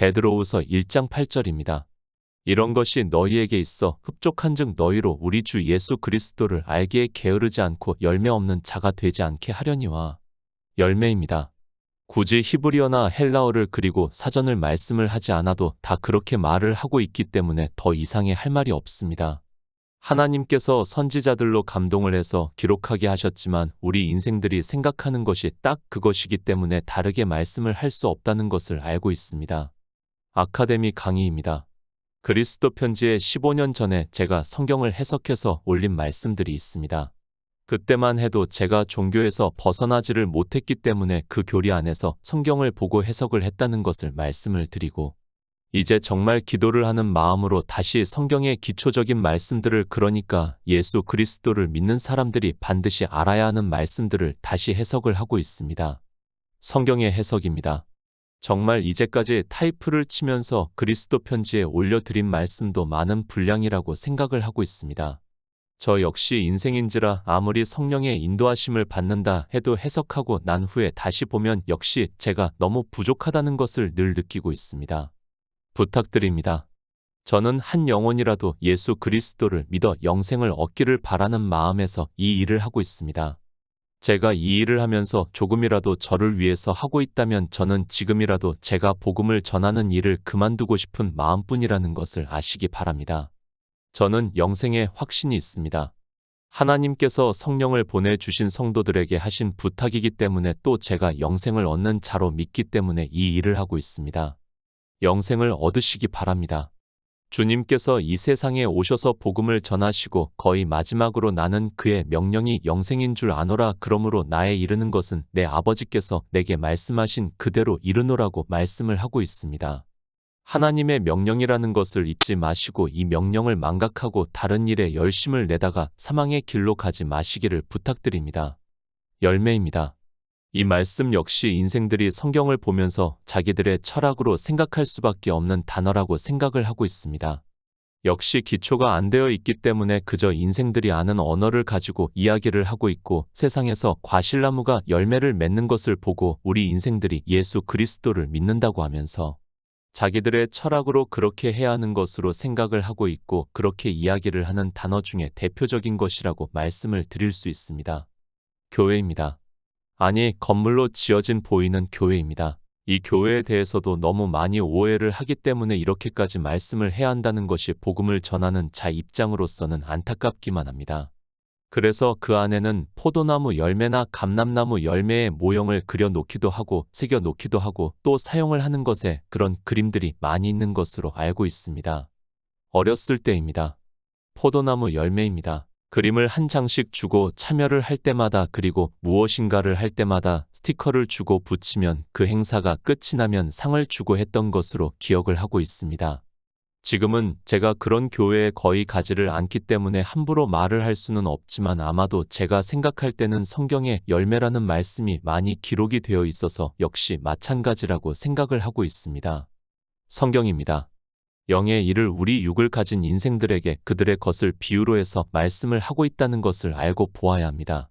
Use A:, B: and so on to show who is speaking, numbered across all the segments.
A: 베드로후서 1장 8절입니다. 이런 것이 너희에게 있어 흡족한즉 너희로 우리 주 예수 그리스도를 알기에 게으르지 않고 열매 없는 자가 되지 않게 하려니와. 열매입니다. 굳이 히브리어나 헬라어를 그리고 사전을 말씀을 하지 않아도 다 그렇게 말을 하고 있기 때문에 더 이상의 할 말이 없습니다. 하나님께서 선지자들로 감동을 해서 기록하게 하셨지만 우리 인생들이 생각하는 것이 딱 그것이기 때문에 다르게 말씀을 할 수 없다는 것을 알고 있습니다. 아카데미 강의입니다. 그리스도 편지에 15년 전에 제가 성경을 해석해서 올린 말씀들이 있습니다. 그때만 해도 제가 종교에서 벗어나지를 못했기 때문에 그 교리 안에서 성경을 보고 해석을 했다는 것을 말씀을 드리고, 이제 정말 기도를 하는 마음으로 다시 성경의 기초적인 말씀들을, 그러니까 예수 그리스도를 믿는 사람들이 반드시 알아야 하는 말씀들을 다시 해석을 하고 있습니다. 성경의 해석입니다. 정말 이제까지 타이프를 치면서 그리스도 편지에 올려드린 말씀도 많은 분량이라고 생각을 하고 있습니다. 저 역시 인생인지라 아무리 성령의 인도하심을 받는다 해도 해석하고 난 후에 다시 보면 역시 제가 너무 부족하다는 것을 늘 느끼고 있습니다. 부탁드립니다. 저는 한 영혼이라도 예수 그리스도를 믿어 영생을 얻기를 바라는 마음에서 이 일을 하고 있습니다. 제가 이 일을 하면서 조금이라도 저를 위해서 하고 있다면 저는 지금이라도 제가 복음을 전하는 일을 그만두고 싶은 마음뿐이라는 것을 아시기 바랍니다. 저는 영생에 확신이 있습니다. 하나님께서 성령을 보내주신 성도들에게 하신 부탁이기 때문에 또 제가 영생을 얻는 자로 믿기 때문에 이 일을 하고 있습니다. 영생을 얻으시기 바랍니다. 주님께서 이 세상에 오셔서 복음을 전하시고 거의 마지막으로 나는 그의 명령이 영생인 줄 아노라. 그러므로 나에 이르는 것은 내 아버지께서 내게 말씀하신 그대로 이르노라고 말씀을 하고 있습니다. 하나님의 명령이라는 것을 잊지 마시고 이 명령을 망각하고 다른 일에 열심을 내다가 사망의 길로 가지 마시기를 부탁드립니다. 열매입니다. 이 말씀 역시 인생들이 성경을 보면서 자기들의 철학으로 생각할 수밖에 없는 단어라고 생각을 하고 있습니다. 역시 기초가 안 되어 있기 때문에 그저 인생들이 아는 언어를 가지고 이야기를 하고 있고, 세상에서 과실나무가 열매를 맺는 것을 보고 우리 인생들이 예수 그리스도를 믿는다고 하면서 자기들의 철학으로 그렇게 해야 하는 것으로 생각을 하고 있고, 그렇게 이야기를 하는 단어 중에 대표적인 것이라고 말씀을 드릴 수 있습니다. 교회입니다. 아니, 건물로 지어진 보이는 교회입니다. 이 교회에 대해서도 너무 많이 오해를 하기 때문에 이렇게까지 말씀을 해야 한다는 것이 복음을 전하는 자 입장으로서는 안타깝기만 합니다. 그래서 그 안에는 포도나무 열매나 감람나무 열매의 모형을 그려놓기도 하고 새겨놓기도 하고 또 사용을 하는 것에 그런 그림들이 많이 있는 것으로 알고 있습니다. 어렸을 때입니다. 포도나무 열매입니다. 그림을 한 장씩 주고 참여를 할 때마다, 그리고 무엇인가를 할 때마다 스티커를 주고 붙이면 그 행사가 끝이 나면 상을 주고 했던 것으로 기억을 하고 있습니다. 지금은 제가 그런 교회에 거의 가지를 않기 때문에 함부로 말을 할 수는 없지만 아마도 제가 생각할 때는 성경에 열매라는 말씀이 많이 기록이 되어 있어서 역시 마찬가지라고 생각을 하고 있습니다. 성경입니다. 영의 일을 우리 육을 가진 인생들에게 그들의 것을 비유로 해서 말씀을 하고 있다는 것을 알고 보아야 합니다.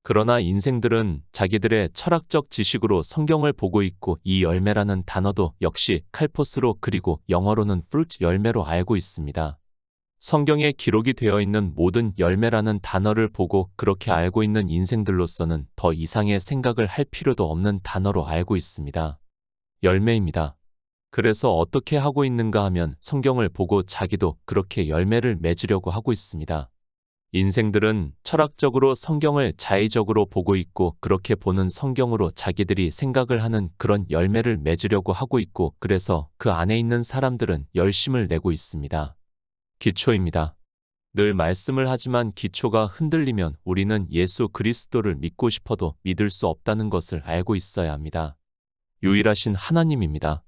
A: 그러나 인생들은 자기들의 철학적 지식으로 성경을 보고 있고 이 열매라는 단어도 역시 칼포스로 그리고 영어로는 fruit 열매로 알고 있습니다. 성경에 기록이 되어 있는 모든 열매라는 단어를 보고 그렇게 알고 있는 인생들로서는 더 이상의 생각을 할 필요도 없는 단어로 알고 있습니다. 열매입니다. 그래서 어떻게 하고 있는가 하면 성경을 보고 자기도 그렇게 열매를 맺으려고 하고 있습니다. 인생들은 철학적으로 성경을 자의적으로 보고 있고 그렇게 보는 성경으로 자기들이 생각을 하는 그런 열매를 맺으려고 하고 있고, 그래서 그 안에 있는 사람들은 열심을 내고 있습니다. 기초입니다. 늘 말씀을 하지만 기초가 흔들리면 우리는 예수 그리스도를 믿고 싶어도 믿을 수 없다는 것을 알고 있어야 합니다. 유일하신 하나님입니다.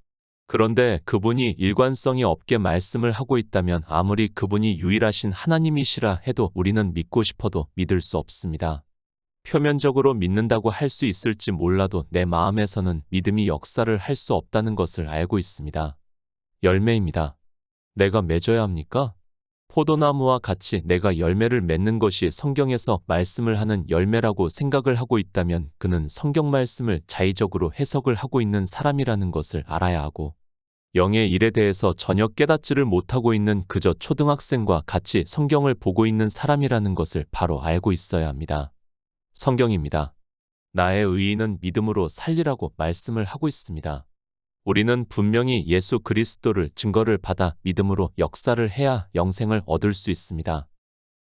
A: 그런데 그분이 일관성이 없게 말씀을 하고 있다면 아무리 그분이 유일하신 하나님이시라 해도 우리는 믿고 싶어도 믿을 수 없습니다. 표면적으로 믿는다고 할 수 있을지 몰라도 내 마음에서는 믿음이 역사를 할 수 없다는 것을 알고 있습니다. 열매입니다. 내가 맺어야 합니까? 포도나무와 같이 내가 열매를 맺는 것이 성경에서 말씀을 하는 열매라고 생각을 하고 있다면 그는 성경 말씀을 자의적으로 해석을 하고 있는 사람이라는 것을 알아야 하고, 영의 일에 대해서 전혀 깨닫지를 못하고 있는 그저 초등학생과 같이 성경을 보고 있는 사람이라는 것을 바로 알고 있어야 합니다. 성경입니다. 나의 의인은 믿음으로 살리라고 말씀을 하고 있습니다. 우리는 분명히 예수 그리스도를 증거를 받아 믿음으로 역사를 해야 영생을 얻을 수 있습니다.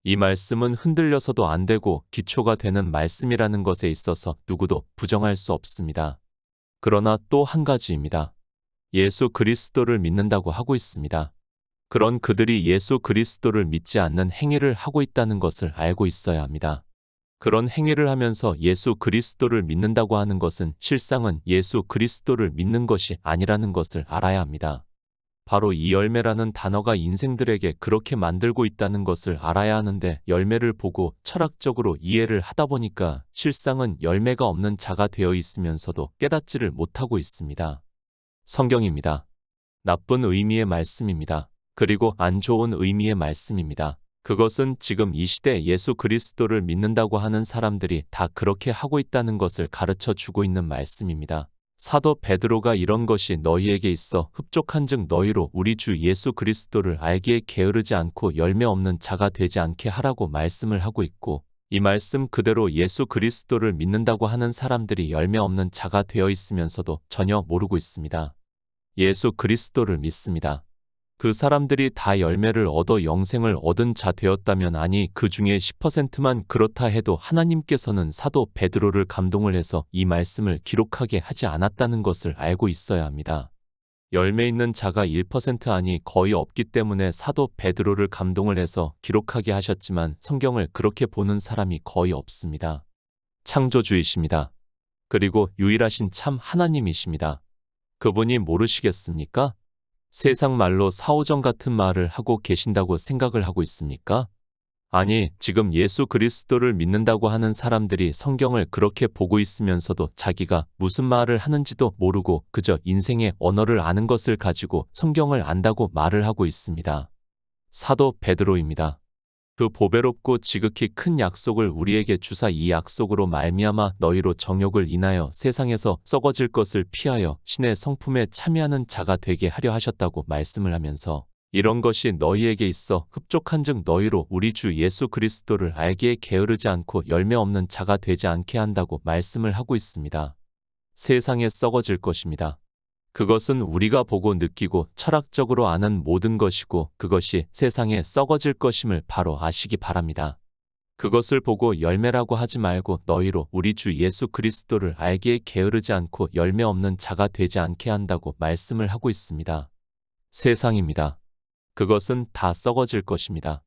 A: 이 말씀은 흔들려서도 안 되고 기초가 되는 말씀이라는 것에 있어서 누구도 부정할 수 없습니다. 그러나 또 한 가지입니다. 예수 그리스도를 믿는다고 하고 있습니다. 그런 그들이 예수 그리스도를 믿지 않는 행위를 하고 있다는 것을 알고 있어야 합니다. 그런 행위를 하면서 예수 그리스도를 믿는다고 하는 것은 실상은 예수 그리스도를 믿는 것이 아니라는 것을 알아야 합니다. 바로 이 열매라는 단어가 인생들에게 그렇게 만들고 있다는 것을 알아야 하는데 열매를 보고 철학적으로 이해를 하다 보니까 실상은 열매가 없는 자가 되어 있으면서도 깨닫지를 못하고 있습니다. 성경입니다. 나쁜 의미의 말씀입니다. 그리고 안 좋은 의미의 말씀입니다. 그것은 지금 이 시대 예수 그리스도를 믿는다고 하는 사람들이 다 그렇게 하고 있다는 것을 가르쳐 주고 있는 말씀입니다. 사도 베드로가 이런 것이 너희에게 있어 흡족한즉 너희로 우리 주 예수 그리스도를 알기에 게으르지 않고 열매 없는 자가 되지 않게 하라고 말씀을 하고 있고, 이 말씀 그대로 예수 그리스도를 믿는다고 하는 사람들이 열매 없는 자가 되어 있으면서도 전혀 모르고 있습니다. 예수 그리스도를 믿습니다. 그 사람들이 다 열매를 얻어 영생을 얻은 자 되었다면, 아니 그 중에 10%만 그렇다 해도 하나님께서는 사도 베드로를 감동을 해서 이 말씀을 기록하게 하지 않았다는 것을 알고 있어야 합니다. 열매 있는 자가 1% 아니 거의 없기 때문에 사도 베드로를 감동을 해서 기록하게 하셨지만 성경을 그렇게 보는 사람이 거의 없습니다. 창조주이십니다. 그리고 유일하신 참 하나님이십니다. 그분이 모르시겠습니까? 세상 말로 사오정 같은 말을 하고 계신다고 생각을 하고 있습니까? 아니, 지금 예수 그리스도를 믿는다고 하는 사람들이 성경을 그렇게 보고 있으면서도 자기가 무슨 말을 하는지도 모르고 그저 인생의 언어를 아는 것을 가지고 성경을 안다고 말을 하고 있습니다. 사도 베드로입니다. 그 보배롭고 지극히 큰 약속을 우리에게 주사 이 약속으로 말미암아 너희로 정욕을 인하여 세상에서 썩어질 것을 피하여 신의 성품에 참여하는 자가 되게 하려 하셨다고 말씀을 하면서, 이런 것이 너희에게 있어 흡족한즉 너희로 우리 주 예수 그리스도를 알기에 게으르지 않고 열매 없는 자가 되지 않게 한다고 말씀을 하고 있습니다. 세상에 썩어질 것입니다. 그것은 우리가 보고 느끼고 철학적으로 아는 모든 것이고 그것이 세상에 썩어질 것임을 바로 아시기 바랍니다. 그것을 보고 열매라고 하지 말고 너희로 우리 주 예수 그리스도를 알기에 게으르지 않고 열매 없는 자가 되지 않게 한다고 말씀을 하고 있습니다. 세상입니다. 그것은 다 썩어질 것입니다.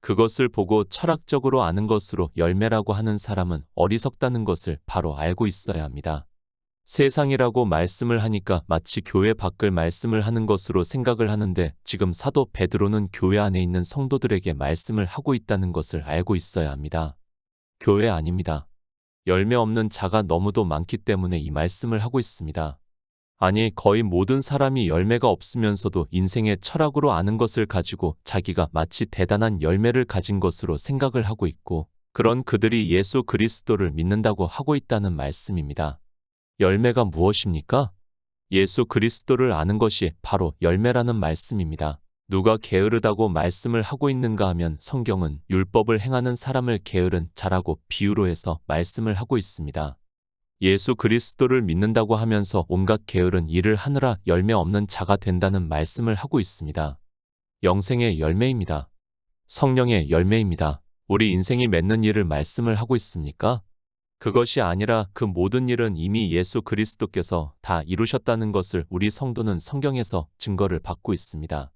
A: 그것을 보고 철학적으로 아는 것으로 열매라고 하는 사람은 어리석다는 것을 바로 알고 있어야 합니다. 세상이라고 말씀을 하니까 마치 교회 밖을 말씀을 하는 것으로 생각을 하는데, 지금 사도 베드로는 교회 안에 있는 성도들에게 말씀을 하고 있다는 것을 알고 있어야 합니다. 교회 아닙니다. 열매 없는 자가 너무도 많기 때문에 이 말씀을 하고 있습니다. 아니, 거의 모든 사람이 열매가 없으면서도 인생의 철학으로 아는 것을 가지고 자기가 마치 대단한 열매를 가진 것으로 생각을 하고 있고, 그런 그들이 예수 그리스도를 믿는다고 하고 있다는 말씀입니다. 열매가 무엇입니까? 예수 그리스도를 아는 것이 바로 열매라는 말씀입니다. 누가 게으르다고 말씀을 하고 있는가 하면 성경은 율법을 행하는 사람을 게으른 자라고 비유로 해서 말씀을 하고 있습니다. 예수 그리스도를 믿는다고 하면서 온갖 게으른 일을 하느라 열매 없는 자가 된다는 말씀을 하고 있습니다. 영생의 열매입니다. 성령의 열매입니다. 우리 인생이 맺는 일을 말씀을 하고 있습니까? 그것이 아니라 그 모든 일은 이미 예수 그리스도께서 다 이루셨다는 것을 우리 성도는 성경에서 증거를 받고 있습니다.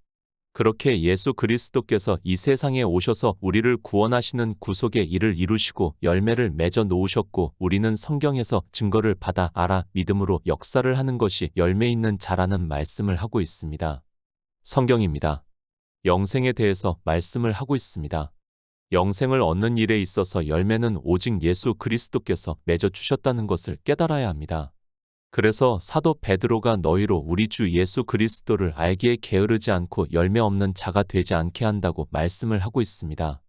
A: 그렇게 예수 그리스도께서 이 세상에 오셔서 우리를 구원하시는 구속의 일을 이루시고 열매를 맺어 놓으셨고, 우리는 성경에서 증거를 받아 알아 믿음으로 역사를 하는 것이 열매 있는 자라는 말씀을 하고 있습니다. 성경입니다. 영생에 대해서 말씀을 하고 있습니다. 영생을 얻는 일에 있어서 열매는 오직 예수 그리스도께서 맺어 주셨다는 것을 깨달아야 합니다. 그래서 사도 베드로가 너희로 우리 주 예수 그리스도를 알기에 게으르지 않고 열매 없는 자가 되지 않게 한다고 말씀을 하고 있습니다.